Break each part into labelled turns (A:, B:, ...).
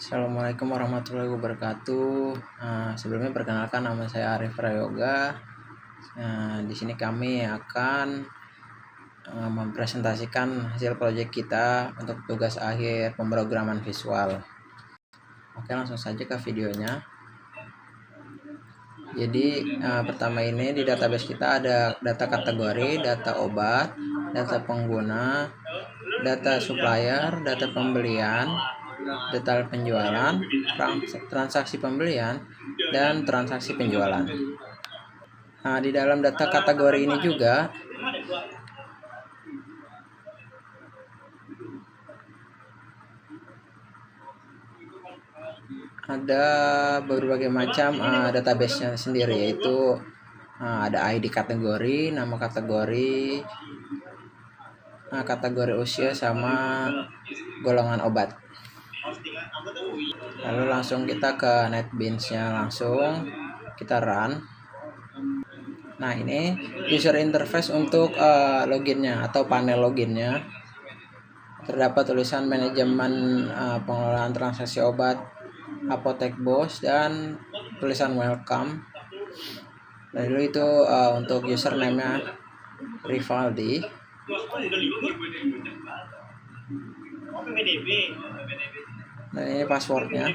A: Assalamualaikum warahmatullahi wabarakatuh. Sebelumnya perkenalkan, nama saya Arif Prayoga. Di sini kami akan mempresentasikan hasil proyek kita untuk tugas akhir pemrograman visual. Oke, langsung saja ke videonya. Jadi pertama ini di database kita ada data kategori, data obat, data pengguna, data supplier, data pembelian, data penjualan, transaksi pembelian, dan transaksi penjualan. Nah, di dalam data kategori ini juga ada berbagai macam database-nya sendiri, yaitu ada ID kategori, nama kategori, kategori usia, sama golongan obat. Lalu langsung kita ke NetBeans-nya, langsung kita run. Nah, ini user interface untuk loginnya atau panel loginnya. Terdapat tulisan manajemen pengelolaan transaksi obat Apotek Bos dan tulisan welcome. Lalu itu untuk username-nya Rivaldi. Nah, ini passwordnya.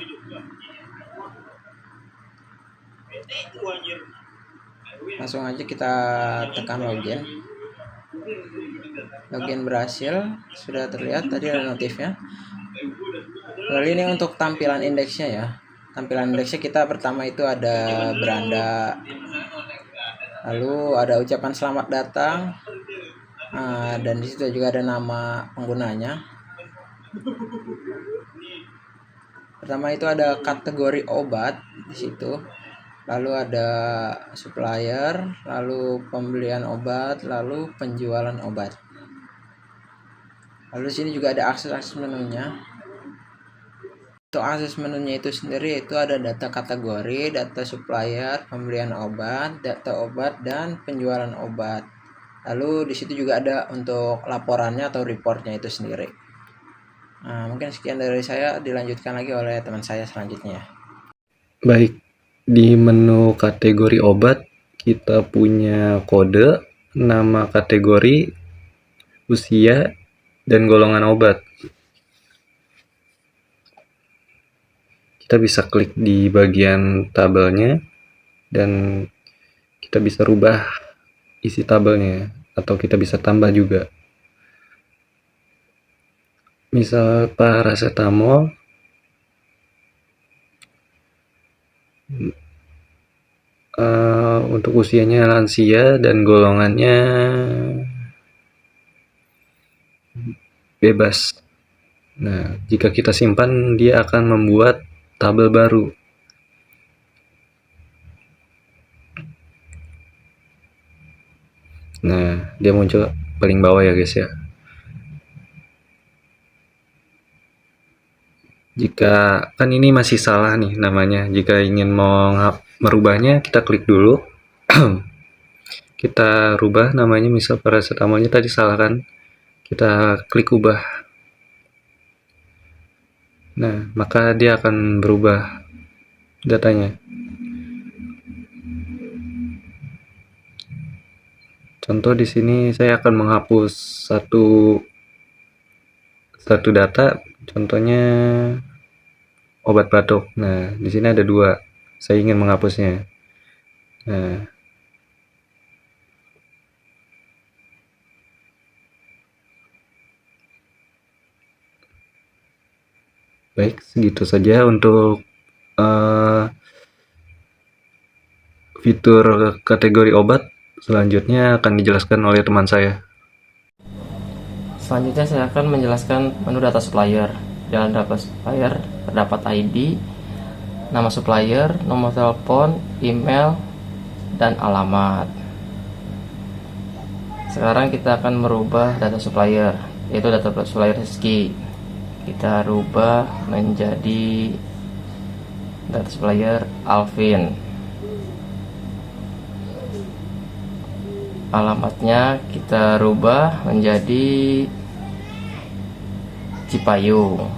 A: Langsung aja kita tekan login. Login berhasil, sudah terlihat tadi ada notifnya. Lalu ini untuk tampilan indeksnya ya. Tampilan indeksnya kita pertama itu ada beranda, lalu ada ucapan selamat datang, dan disitu juga ada nama penggunanya. Pertama itu ada kategori obat di situ, lalu ada supplier, lalu pembelian obat, lalu penjualan obat. Lalu sini juga ada akses menunya. Untuk akses menunya itu sendiri itu ada data kategori, data supplier, pembelian obat, data obat, dan penjualan obat. Lalu di situ juga ada untuk laporannya atau reportnya itu sendiri. Mungkin sekian dari saya, dilanjutkan lagi oleh teman saya selanjutnya.
B: Baik, di menu kategori obat kita punya kode, nama kategori, usia, dan golongan obat. Kita bisa klik di bagian tabelnya dan kita bisa rubah isi tabelnya, atau kita bisa tambah juga. Misal paracetamol, untuk usianya lansia dan golongannya bebas. Nah, jika kita simpan, dia akan membuat tabel baru. Nah, dia muncul paling bawah ya guys ya. Jika kan ini masih salah nih namanya, jika ingin mau merubahnya, kita klik dulu. Kita rubah namanya, misal paracetamolnya tadi salah kan, kita klik ubah. Nah, maka dia akan berubah datanya. Contoh di sini saya akan menghapus satu data, contohnya obat batuk. Nah, di sini ada 2. Saya ingin menghapusnya. Nah, baik, segitu saja untuk fitur kategori obat. Selanjutnya akan dijelaskan oleh teman saya.
C: Selanjutnya saya akan menjelaskan menu data supplier. Dalam data supplier terdapat ID, nama supplier, nomor telepon, email, dan alamat. Sekarang kita akan merubah data supplier, yaitu data supplier Rizky. Kita rubah menjadi data supplier Alvin. Alamatnya kita rubah menjadi Cipayung.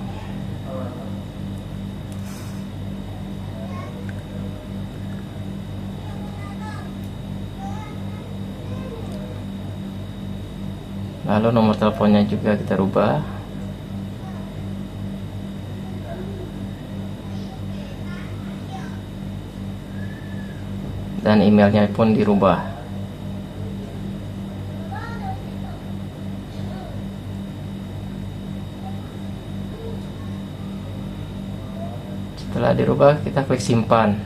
C: Lalu nomor teleponnya juga kita rubah. Dan emailnya pun dirubah. Setelah dirubah, kita klik simpan.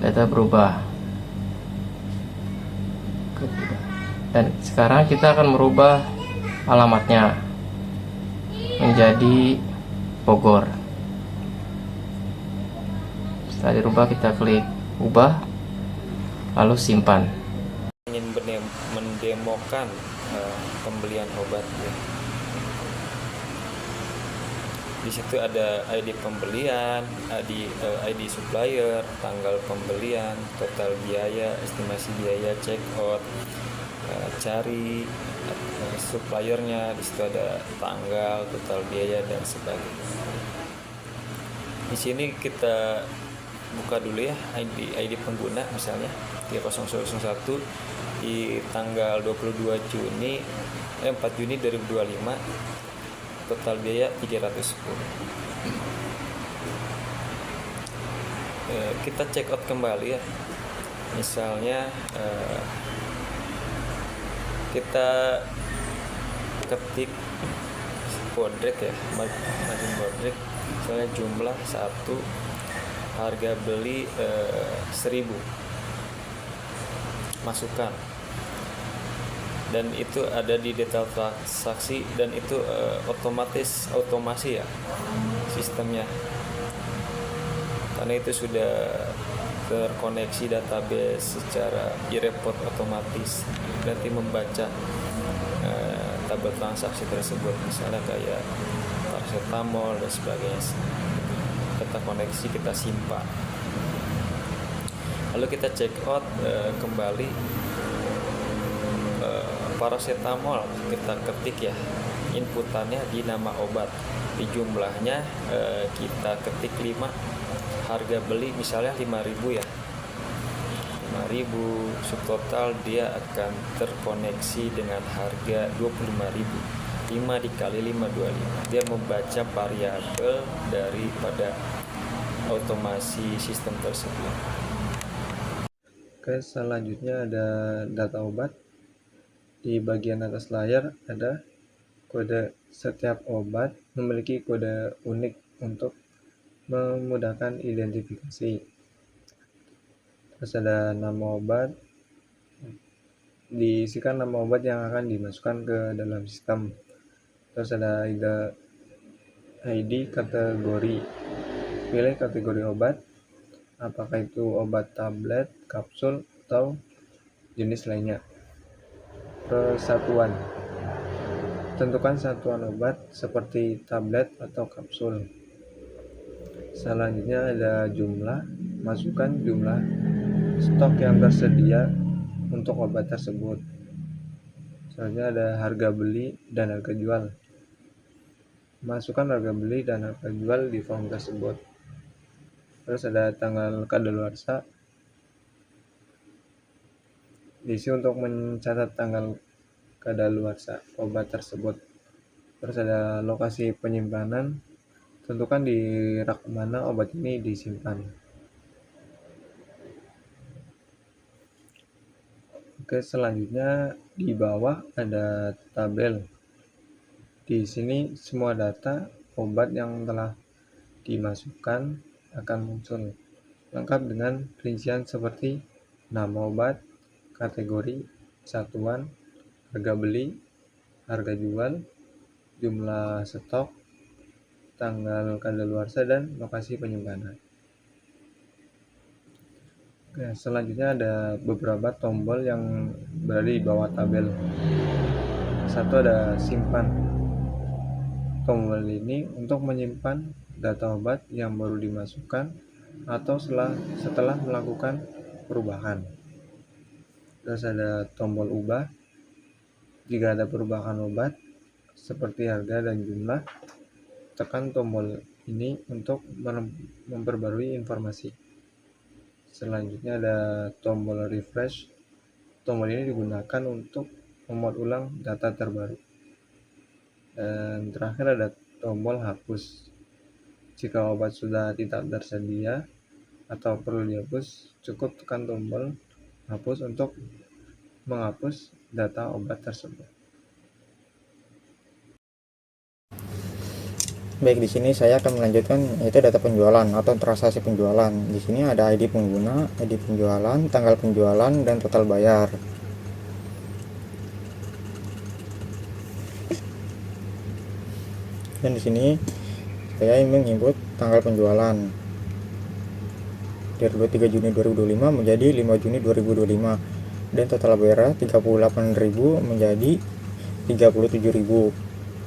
C: Data berubah. Dan sekarang kita akan merubah alamatnya menjadi Bogor. Setelah dirubah, kita klik ubah, lalu simpan.
A: Ingin mendemokan pembelian obat ya. Di situ ada ID pembelian, ID supplier, tanggal pembelian, total biaya, estimasi biaya, check out, cari suppliernya. Di situ ada tanggal, total biaya dan sebagainya. Di sini kita buka dulu ya ID pengguna, misalnya 3001 di tanggal 4 Juni 2025. Total biaya 310. Kita check out kembali ya. Misalnya kita ketik bodrek ya, margin bodrek, misalnya jumlah 1, harga beli 1000, masukkan. Dan itu ada di detail transaksi, dan itu otomasi ya sistemnya, karena itu sudah terkoneksi database secara e-report otomatis. Nanti membaca tabel transaksi tersebut, misalnya kayak paracetamol dan sebagainya, kita koneksi, kita simpan. Lalu kita check out kembali. Paracetamol kita ketik ya, inputannya di nama obat, di jumlahnya kita ketik 5, harga beli misalnya 5.000 ya, 5.000, subtotal dia akan terkoneksi dengan harga 25.000. 5 dikali 5, 25. Dia membaca variabel daripada otomasi sistem tersebut.
B: Oke, selanjutnya ada data obat. Di bagian atas layar ada kode. Setiap obat memiliki kode unik untuk memudahkan identifikasi. Terus ada nama obat, diisikan nama obat yang akan dimasukkan ke dalam sistem. Terus ada ID kategori, pilih kategori obat, apakah itu obat tablet, kapsul, atau jenis lainnya. Kesatuan, tentukan satuan obat seperti tablet atau kapsul. Selanjutnya ada jumlah, masukkan jumlah stok yang tersedia untuk obat tersebut. Selanjutnya ada harga beli dan harga jual, masukkan harga beli dan harga jual di form tersebut. Terus ada tanggal kadaluarsa, diisi untuk mencatat tanggal kadaluarsa obat tersebut. Terus ada lokasi penyimpanan, tentukan di rak mana obat ini disimpan. Oke, selanjutnya di bawah ada tabel. Di sini semua data obat yang telah dimasukkan akan muncul, lengkap dengan rincian seperti nama obat, kategori, satuan, harga beli, harga jual, jumlah stok, tanggal kadaluarsa, dan lokasi penyimpanan. Oke, selanjutnya ada beberapa tombol yang berada di bawah tabel. Satu ada simpan. Tombol ini untuk menyimpan data obat yang baru dimasukkan atau setelah melakukan perubahan. Terus ada tombol ubah. Jika ada perubahan obat, seperti harga dan jumlah, tekan tombol ini untuk memperbarui informasi. Selanjutnya ada tombol refresh. Tombol ini digunakan untuk memuat ulang data terbaru. Dan terakhir ada tombol hapus. Jika obat sudah tidak tersedia atau perlu dihapus, cukup tekan tombol hapus untuk menghapus data obat tersebut.
D: Baik, di sini saya akan melanjutkan yaitu data penjualan atau transaksi penjualan. Di sini ada ID pengguna, ID penjualan, tanggal penjualan, dan total bayar. Dan di sini saya ingin menginput tanggal penjualan dari 23 Juni 2025 menjadi 5 Juni 2025 dan total bayar 38.000 menjadi 37.000.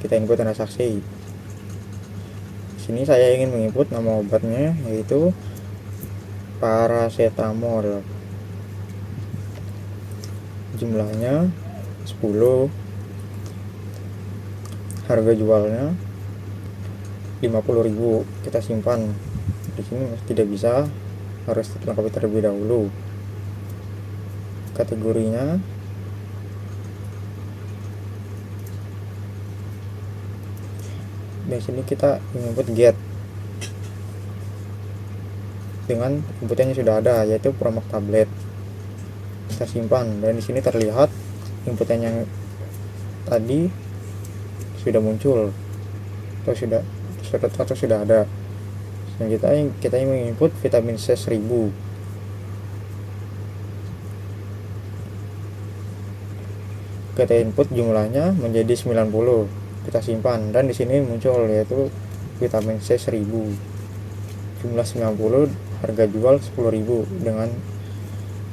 D: Kita input transaksi. Sini saya ingin menginput nama obatnya yaitu paracetamol. Jumlahnya 10. Harga jualnya 50.000. Kita simpan. Di sini tidak bisa, harus dilengkapi terlebih dahulu. Kategorinya di sini kita input get dengan inputannya sudah ada yaitu Promax tablet. Kita simpan dan di sini terlihat inputan yang tadi sudah muncul atau sudah ada. Selanjutnya kita menginput vitamin C 1000. Kita input jumlahnya menjadi 90. Kita simpan dan di sini muncul yaitu vitamin C 1000. Jumlah 90, harga jual 10.000 dengan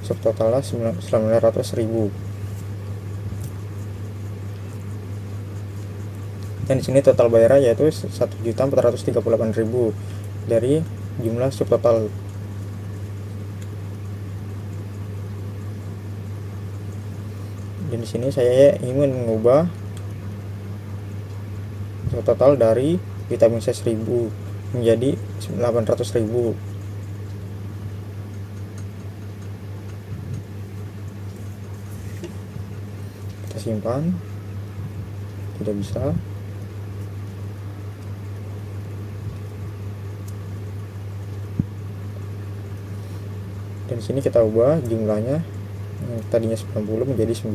D: subtotalnya 900.000. Dan di sini total bayarnya yaitu 1.438.000 dari jumlah subtotal. Dan di sini saya ingin mengubah total dari vitamin C 1000 menjadi 800.000. Kita simpan. Tidak bisa. Dan sini kita ubah jumlahnya yang tadinya 90 menjadi 9.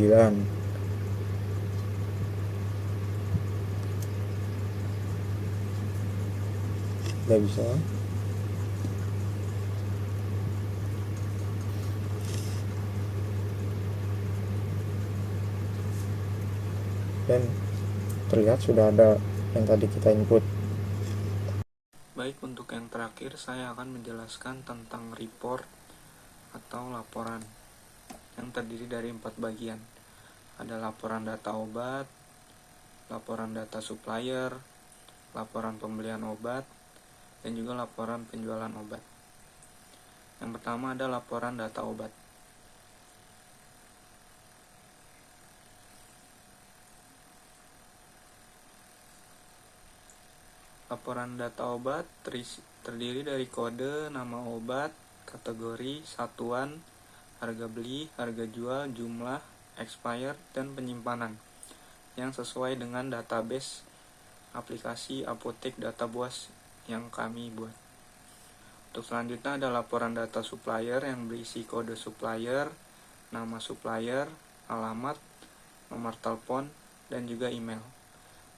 D: Tidak bisa. Dan terlihat sudah ada yang tadi kita input.
A: Baik, untuk yang terakhir saya akan menjelaskan tentang report atau laporan yang terdiri dari 4 bagian. Ada laporan data obat, laporan data supplier, laporan pembelian obat, dan juga laporan penjualan obat. Yang pertama ada laporan data obat. Laporan data obat terdiri dari kode, nama obat, kategori, satuan, harga beli, harga jual, jumlah, expired, dan penyimpanan yang sesuai dengan database aplikasi apotek data buas yang kami buat. Untuk selanjutnya ada laporan data supplier yang berisi kode supplier, nama supplier, alamat, nomor telepon, dan juga email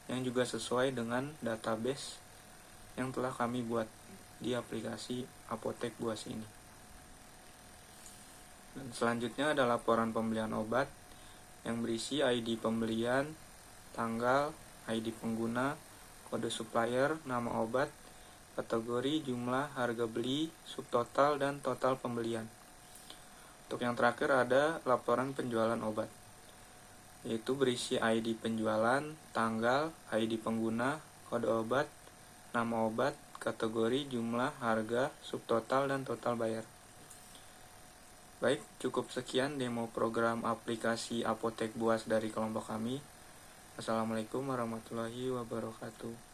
A: yang juga sesuai dengan database yang telah kami buat di aplikasi apotek buas ini. Dan selanjutnya ada laporan pembelian obat yang berisi ID pembelian, tanggal, ID pengguna, kode supplier, nama obat, kategori, jumlah, harga beli, subtotal, dan total pembelian. Untuk yang terakhir ada laporan penjualan obat, yaitu berisi ID penjualan, tanggal, ID pengguna, kode obat, nama obat, kategori, jumlah, harga, subtotal, dan total bayar.
E: Baik, cukup sekian demo program aplikasi Apotek Buas dari kelompok kami. Assalamualaikum warahmatullahi wabarakatuh.